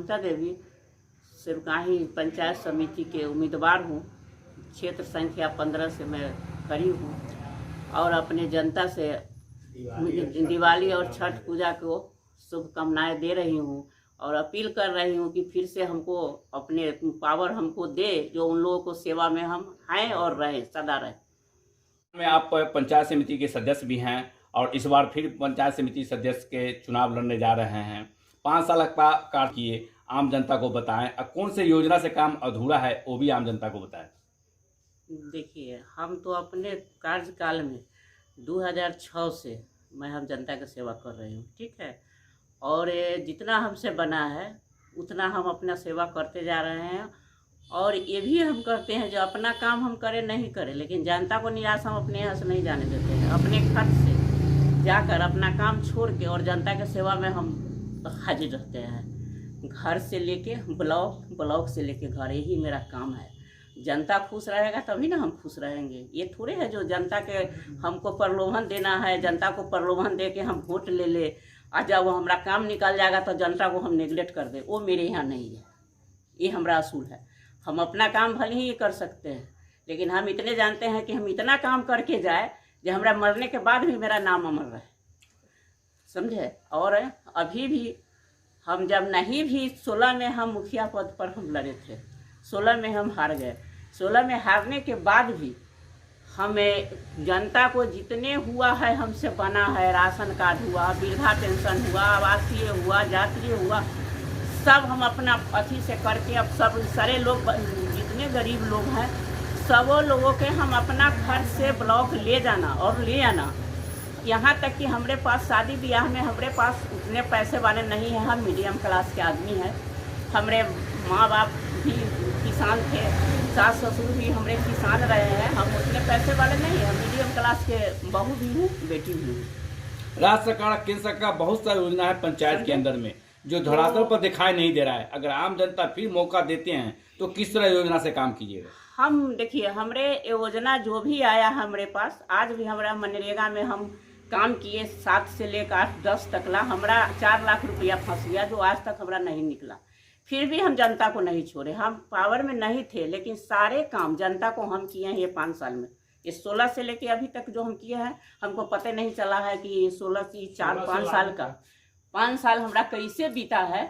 ममता देवी सिरकाही पंचायत समिति के उम्मीदवार हूँ। क्षेत्र संख्या 15 से मैं खड़ी हूँ और अपने जनता से दिवाली और छठ पूजा को शुभकामनाएं दे रही हूँ और अपील कर रही हूँ कि फिर से हमको अपने पावर हमको दे, जो उन लोगों को सेवा में हम हैं और रहें, सदा रहें। में आप पंचायत समिति के सदस्य भी हैं और इस बार फिर पंचायत समिति सदस्य के चुनाव लड़ने जा रहे हैं। 5 साल का कार्य किए, आम जनता को बताएं। कौन से योजना से काम अधूरा है वो भी आम जनता को बताएं। देखिए, हम तो अपने कार्यकाल में 2006 से हम जनता की सेवा कर रही हूँ, ठीक है। और जितना हमसे बना है उतना हम अपना सेवा करते जा रहे हैं और ये भी हम करते हैं जो अपना काम हम करें नहीं करें, लेकिन जनता को निराश हम अपने यहाँ से नहीं जाने देते हैं। अपने खर्च से जाकर अपना काम छोड़ के और जनता की सेवा में हम हाजिर रहते हैं। घर से लेके ब्लॉक, ब्लॉक से लेके घर, यही मेरा काम है। जनता खुश रहेगा तभी ना हम खुश रहेंगे। ये थोड़े है जो जनता के हमको प्रलोभन देना है, जनता को प्रलोभन दे के हम वोट ले ले और जब वो हमारा काम निकल जाएगा तो जनता को हम नेगलेक्ट कर दे, वो मेरे यहाँ नहीं है। ये हमारा असूल है। हम अपना काम भले ही कर सकते हैं, लेकिन हम इतने जानते हैं कि हम इतना काम करके जाए जो हमारा मरने के बाद भी मेरा नाम अमर रहे, समझे। और अभी भी हम जब नहीं भी 16 में हम मुखिया पद पर हम लड़े थे, 16 में हम हार गए। 16 में हारने के बाद भी हमें जनता को जितने हुआ है हमसे बना है, राशन कार्ड हुआ, वृद्धा पेंशन हुआ, आवासीय हुआ, जातीय हुआ, सब हम अपना अथी से करके अब सब सारे लोग जितने गरीब लोग हैं सब लोगों के हम अपना घर से ब्लॉक ले जाना और ले आना। यहाँ तक कि हमारे पास शादी ब्याह में हमारे पास उतने पैसे वाले नहीं हैं, हम मीडियम क्लास के आदमी हैं। हमारे माँ बाप भी किसान थे, सास ससुर भी हमारे किसान रहे हैं। हम उतने पैसे वाले नहीं हैं, हम मीडियम क्लास के बहू भी हूँ, बेटी भी हूँ। राज्य सरकार, केंद्र सरकार बहुत सारी योजना है पंचायत के अंदर में जो धरातल पर दिखाई नहीं दे रहा है। अगर आम जनता फिर मौका देते हैं तो किस तरह योजना से काम कीजिएगा? हम देखिए, हमारे योजना जो भी आया हमारे पास, आज भी हमारा मनरेगा में हम काम किए 7 से लेकर 8, 10 तक ला हमारा 4 लाख रुपया फंस गया, जो आज तक हमारा नहीं निकला। फिर भी हम जनता को नहीं छोड़े। हम पावर में नहीं थे, लेकिन सारे काम जनता को हम किए हैं ये 5 साल में। ये 16 से लेके अभी तक जो हम किए हैं, हमको पता नहीं चला है कि 16 से 4-5 साल का 5 साल हमारा कैसे बीता है,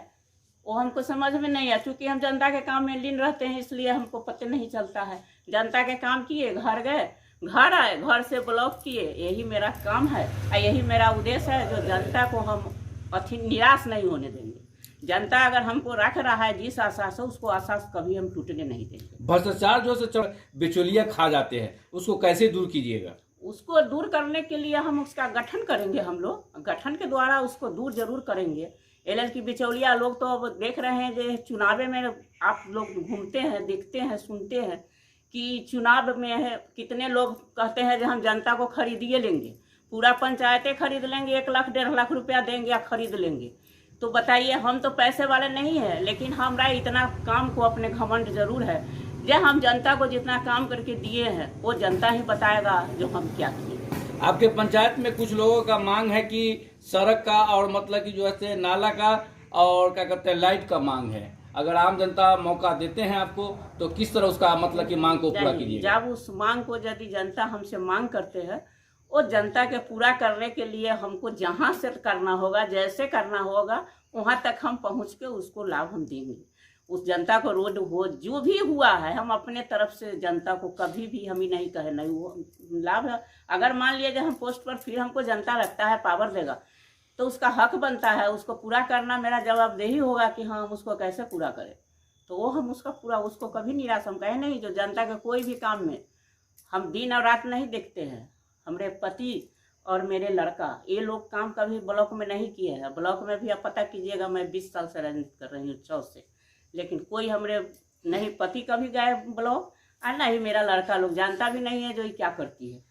वो हमको समझ में नहीं है। चूँकि हम जनता के काम में लीन रहते हैं, इसलिए हमको पता नहीं चलता है। जनता के काम किए, घर गए, घर आए, घर से ब्लॉक किए, यही मेरा काम है और यही मेरा उद्देश्य है, जो जनता को हम निराश नहीं होने देंगे। जनता अगर हमको रख रहा है जिस आशा से, उसको आशा कभी हम टूटने नहीं देंगे। भ्रष्टाचार जो से बिचौलिया खा जाते हैं, उसको कैसे दूर कीजिएगा? उसको दूर करने के लिए हम उसका गठन करेंगे। हम लोग गठन के द्वारा उसको दूर जरूर करेंगे। एल की बिचौलिया लोग तो अब देख रहे हैं, जो चुनाव में आप लोग घूमते हैं, देखते हैं, सुनते हैं कि चुनाव में है कितने लोग कहते हैं कि हम जनता को खरीदिए लेंगे, पूरा पंचायतें खरीद लेंगे, 1 लाख 1.5 लाख रुपया देंगे या खरीद लेंगे। तो बताइए, हम तो पैसे वाले नहीं हैं, लेकिन हमारा इतना काम को अपने घमंड जरूर है। जब हम जनता को जितना काम करके दिए हैं वो जनता ही बताएगा जो हम क्या किए। आपके पंचायत में कुछ लोगों का मांग है कि सड़क का और मतलब कि जो है नाला का और क्या कहते हैं लाइट का मांग है। अगर आम जनता मौका देते हैं आपको तो किस तरह उसका मतलब कि मांग को पूरा कीजिए? जब उस मांग को यदि जनता हमसे मांग करते हैं, वो जनता के पूरा करने के लिए हमको जहाँ से करना होगा, जैसे करना होगा, वहाँ तक हम पहुँच के उसको लाभ हम देंगे। उस जनता को रोड हो, जो भी हुआ है, हम अपने तरफ से जनता को कभी भी हम ही नहीं कहे नहीं वो लाभ है। अगर मान लिया जाए हम पोस्ट पर फिर हमको जनता रखता है, पावर देगा, तो उसका हक बनता है उसको पूरा करना। मेरा जवाबदेही होगा कि हाँ, हम उसको कैसे पूरा करें, तो वो हम उसका पूरा, उसको कभी निराश हम कहे नहीं। जो जनता के कोई भी काम में हम दिन और रात नहीं देखते हैं। हमारे पति और मेरे लड़का, ये लोग काम कभी ब्लॉक में नहीं किए हैं। ब्लॉक में भी आप पता कीजिएगा, मैं 20 साल से राजनीति कर रही हूँ, 4 से, लेकिन कोई हमारे नहीं पति कभी गए ब्लॉक और नहीं मेरा लड़का लोग जानता भी नहीं है जो ये क्या करती है।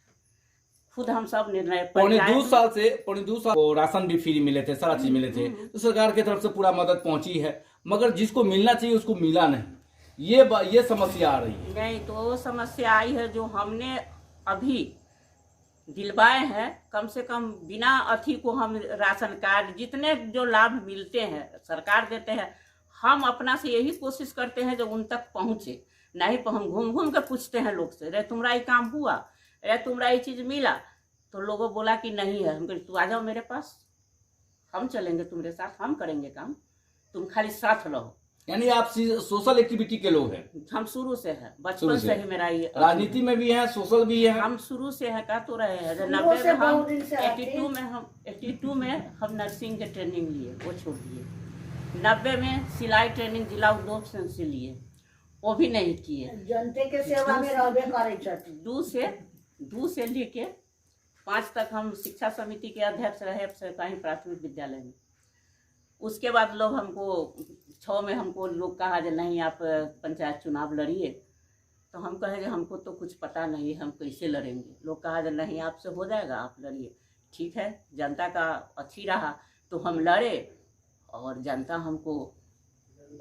खुद हम सब निर्णय 2 साल को राशन भी फ्री मिले थे, सारा चीज मिले थे, तो सरकार की तरफ से पूरा मदद पहुंची है, मगर जिसको मिलना चाहिए उसको मिला नहीं। ये समस्या आ रही है। नहीं, तो वो समस्या आई है जो हमने अभी दिलवाए हैं। कम से कम बिना अथी को हम राशन कार्ड जितने जो लाभ मिलते हैं सरकार देते हैं, हम अपना से यही कोशिश करते हैं जो उन तक पहुँचे, नहीं हम घूम घूम के पूछते हैं लोग से, रे तुम्हारा ये काम हुआ, रे तुम्हारा ये चीज़ मिला, तो लोगों बोला कि नहीं है। हम कहे तू आ जाओ मेरे पास, हम चलेंगे तुम्हारे साथ, हम करेंगे काम, तुम खाली साथ रहो। यानी आप सोशल एक्टिविटी के लोग हैं? हम शुरू से है, शुरू बचपन से। से ही मेरा ये राजनीति में भी है, सोशल भी है? हम शुरू से है, कह तो रहे हैं। शुरू 90 से में हम बहुत दिन से आते 82 में हम नर्सिंग के ट्रेनिंग लिए, वो छोड़ दिए। 90 में सिलाई ट्रेनिंग जिला उद्योग संघ से लिए, वो भी नहीं किए। जनते के सेवा में रहबे करे छथिन। 2 से लेके 5 तक हम शिक्षा समिति के अध्यक्ष रहे सरकारी प्राथमिक विद्यालय में। उसके बाद लोग हमको 6 में हमको लोग कहा जो नहीं आप पंचायत चुनाव लड़िए, तो हम कहे कि हमको तो कुछ पता नहीं, हम कैसे लड़ेंगे। लोग कहा जो नहीं आपसे हो जाएगा, आप लड़िए। ठीक है, जनता का अच्छी रहा तो हम लड़े और जनता हमको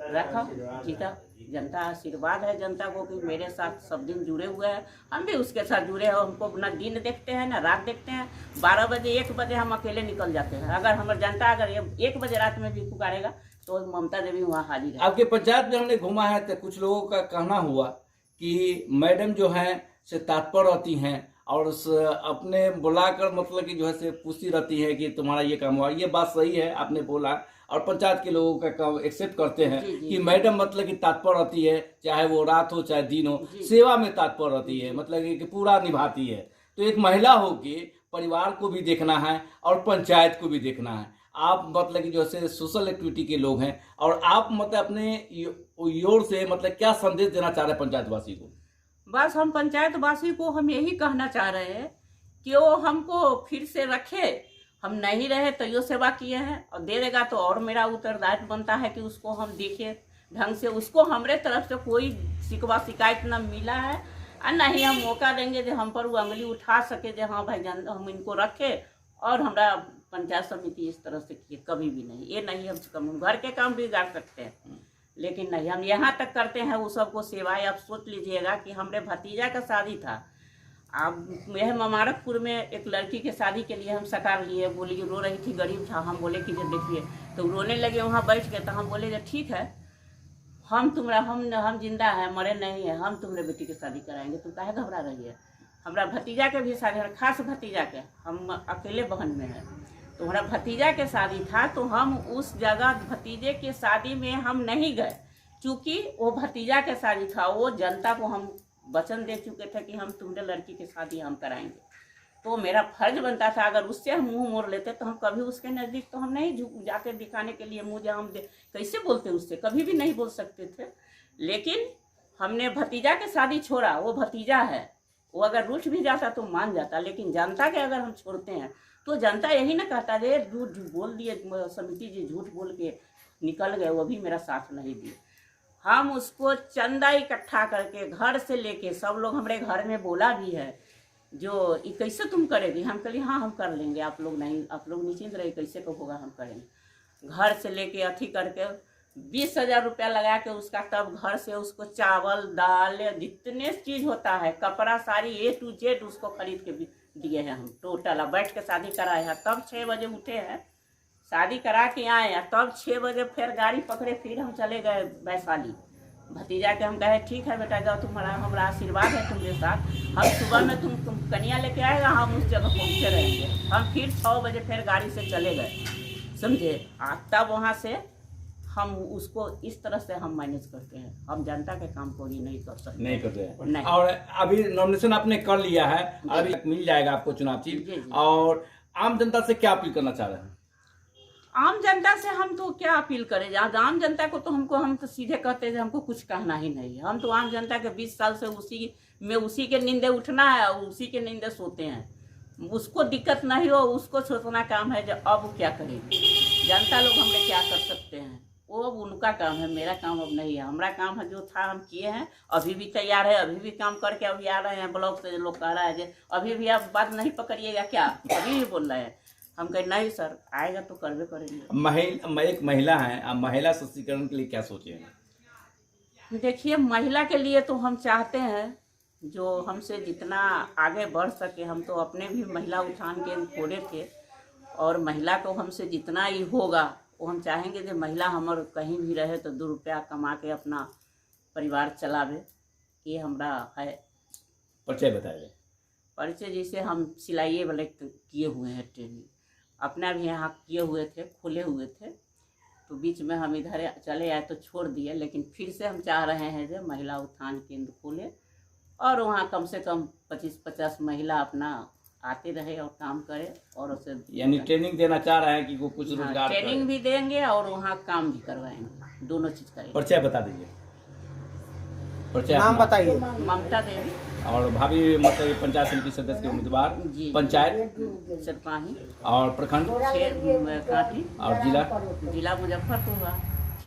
रखा, जीता। जनता आशीर्वाद है जनता को कि मेरे साथ सब दिन जुड़े हुए हैं, हम भी उसके साथ जुड़े हैं। हमको ना दिन देखते हैं ना रात देखते हैं। 12 बजे 1 बजे हम अकेले निकल जाते हैं। अगर हमारी जनता अगर 1 बजे रात में भी पुकारेगा तो ममता देवी वहाँ हाजिर है। आपके पंचायत में हमने घूमा है तो कुछ लोगों का कहना हुआ कि मैडम जो है से तत्पर रहती हैं और अपने बुलाकर मतलब कि जो है से पूछती रहती है कि तुम्हारा ये काम हुआ। ये बात सही है, आपने बोला, और पंचायत के लोगों का काम एक्सेप्ट करते हैं जी, जी, कि मैडम मतलब कि तत्पर रहती है, चाहे वो रात हो चाहे दिन हो, सेवा में तत्पर रहती है, मतलब कि पूरा निभाती है। तो एक महिला होगी, परिवार को भी देखना है और पंचायत को भी देखना है। आप मतलब कि जो है सोशल एक्टिविटी के लोग हैं और आप मतलब अपने ओर से मतलब क्या संदेश देना चाह रहे हैं पंचायतवासी को? बस हम पंचायतवासी को हम यही कहना चाह रहे हैं कि वो हमको फिर से रखे। हम नहीं रहे तो यो सेवा किए हैं और दे देगा तो और मेरा उत्तरदायित्व बनता है कि उसको हम देखें ढंग से। उसको हमारे तरफ से कोई शिकवा शिकायत न मिला है और न ही हम मौका देंगे जो हम पर वो उंगली उठा सके जो हाँ भाई हम इनको रखे और हमारा पंचायत समिति इस तरह से किए, कभी भी नहीं। ये नहीं हम घर के काम भी कर सकते हैं, लेकिन नहीं हम यहाँ तक करते हैं वो सबको सेवाएं। आप सोच लीजिएगा कि हमारे भतीजा का शादी था, अब यह ममारकपुर में एक लड़की के शादी के लिए हम सकार लिए, बोली रो रही थी, गरीब था। हम बोले कि जो देखिए, तो रोने लगे वहाँ बैठ के। तो हम बोले जो ठीक है, हम जिंदा है, मरे नहीं है, हम तुम्हारे बेटी की शादी कराएंगे, तुम काहे घबरा रही है। हमारा भतीजा के भी शादी, खास भतीजा के, हम अकेले बहन में है, तो हमारा भतीजा के शादी था। तो हम उस जगह भतीजे के शादी में हम नहीं गए, चूँकि वो भतीजा के शादी था। वो जनता को हम वचन दे चुके थे कि हम तुम्हारे लड़की की शादी हम कराएंगे। तो मेरा फर्ज बनता था, अगर उससे हम मुंह मोड़ लेते तो हम कभी उसके नज़दीक तो हम नहीं जाके दिखाने के लिए मुँह जहाँ हम कैसे बोलते उससे, कभी भी नहीं बोल सकते थे। लेकिन हमने भतीजा के शादी छोड़ा, वो भतीजा है, वो अगर रूठ भी जाता तो मान जाता। लेकिन जनता के अगर हम छोड़ते हैं तो जनता यही ना कहता जे झूठ बोल दिए समिति जी, झूठ बोल के निकल गए, वो भी मेरा साथ नहीं दिए। हम उसको चंदा इकट्ठा करके घर से लेके, सब लोग हमारे घर में बोला भी है जो ये कैसे तुम करेगी। हम कहिए हाँ हम कर लेंगे, आप लोग नहीं, आप लोग निश्चिंत रहिए, कैसे को होगा हम करेंगे। घर से लेके अथी करके 20,000 रुपया लगा के उसका, तब घर से उसको चावल दाल जितने चीज़ होता है, कपड़ा साड़ी A to Z उसको खरीद के भी दिए हैं हम टोटल। अब बैठ के शादी कराए हैं, तब 6 बजे उठे हैं, शादी करा के आए हैं, तब 6 बजे फिर गाड़ी पकड़े, फिर हम चले गए वैशाली। भतीजा के हम कहे ठीक है बेटा जाओ, तुम्हारा हमारा आशीर्वाद है तुम्हारे साथ, हम सुबह में तुम कन्या लेके आएगा, हम उस जगह पहुँचे रहेंगे। हम फिर 6 बजे फिर गाड़ी से चले गए, समझे। तब वहाँ से हम उसको इस तरह से हम मैनेज करते हैं। हम जनता के काम को ही नहीं कर सकते, नहीं करते हैं। नहीं। और अभी नॉमिनेशन आपने कर लिया है, अभी मिल जाएगा आपको चुनाव चिन्ह, और आम जनता से क्या अपील करना चाह रहे हैं? आम जनता से हम तो क्या अपील करें, आम जनता को तो हम तो सीधे कहते हैं हमको कुछ कहना ही नहीं है। हम तो आम जनता के 20 साल से उसी के नींदे उठना है और उसी के नींदे सोते हैं। उसको दिक्कत नहीं हो, उसको सोचना काम है जो अब क्या करेंगे, जनता लोग हमने क्या कर सकते हैं, वो अब उनका काम है, मेरा काम अब नहीं है। हमारा काम है जो था हम किए हैं, अभी भी तैयार है, अभी भी काम करके अभी आ रहे हैं। ब्लॉक से लोग कह रहा है कि अभी भी आप बात नहीं पकड़िएगा क्या, अभी भी बोल रहे हैं। हम कहें नहीं सर, आएगा तो करवे करेंगे। एक महिला है, आप महिला सशक्तिकरण के लिए क्या सोचे हैं? देखिए, महिला के लिए तो हम चाहते हैं जो हमसे जितना आगे बढ़ सके। हम तो अपने भी महिला उत्थान केंद्र खोले थे और महिला को हमसे जितना ही होगा वो हम चाहेंगे कि महिला हमार कहीं भी रहे तो 2 रुपया कमा के अपना परिवार चलावे। ये हमारा है परिचय बताइए। परिचय। जैसे हम सिलाई वाले किए हुए हैं ट्रेनिंग, अपना भी यहाँ किए हुए थे, खोले हुए थे, तो बीच में हम इधर चले आए तो छोड़ दिए, लेकिन फिर से हम चाह रहे हैं जो महिला उत्थान केंद्र खोले और वहाँ कम से कम 25-50 महिला अपना आते रहे और काम करे और उसे यानी ट्रेनिंग देना चाह रहे हैं कि वो कुछ हाँ, रोजगार ट्रेनिंग भी देंगे और वहाँ काम भी करवाएंगे, दोनों चीज करेंगे। परिचय बता दीजिए। परिचय नाम अपना। बताइए। ममता देवी और भाभी मतलब पंचायत समिति सदस्य के उम्मीदवार, जी। पंचायत सरपाही और प्रखंड काठी और जिला जिला मुजफ्फरपुर हुआ।